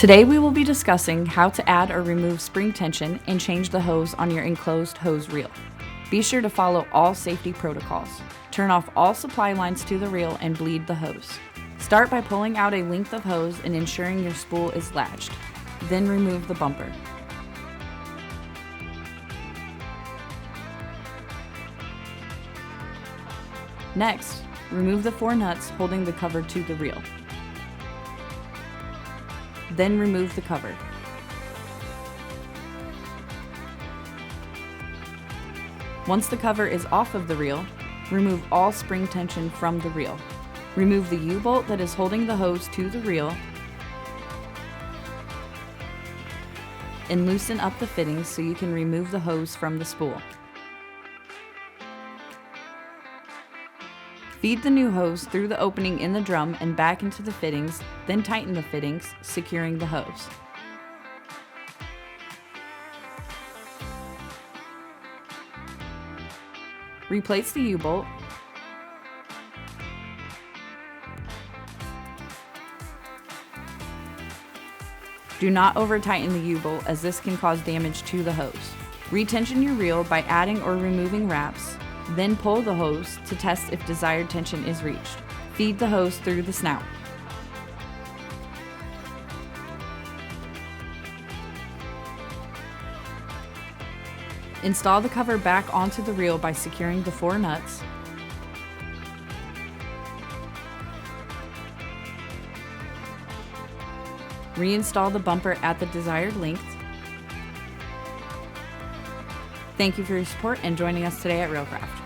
Today we will be discussing how to add or remove spring tension and change the hose on your enclosed hose reel. Be sure to follow all safety protocols. Turn off all supply lines to the reel and bleed the hose. Start by pulling out a length of hose and ensuring your spool is latched. Then remove the bumper. Next, remove the 4 nuts holding the cover to the reel. Then remove the cover. Once the cover is off of the reel, remove all spring tension from the reel. Remove the U-bolt that is holding the hose to the reel and loosen up the fittings so you can remove the hose from the spool. Feed the new hose through the opening in the drum and back into the fittings, then tighten the fittings, securing the hose. Replace the U-bolt. Do not over-tighten the U-bolt as this can cause damage to the hose. Retension your reel by adding or removing wraps, then pull the hose to test if desired tension is reached. Feed the hose through the snout. Install the cover back onto the reel by securing the 4 nuts. Reinstall the bumper at the desired length. Thank you for your support and joining us today at Reelcraft.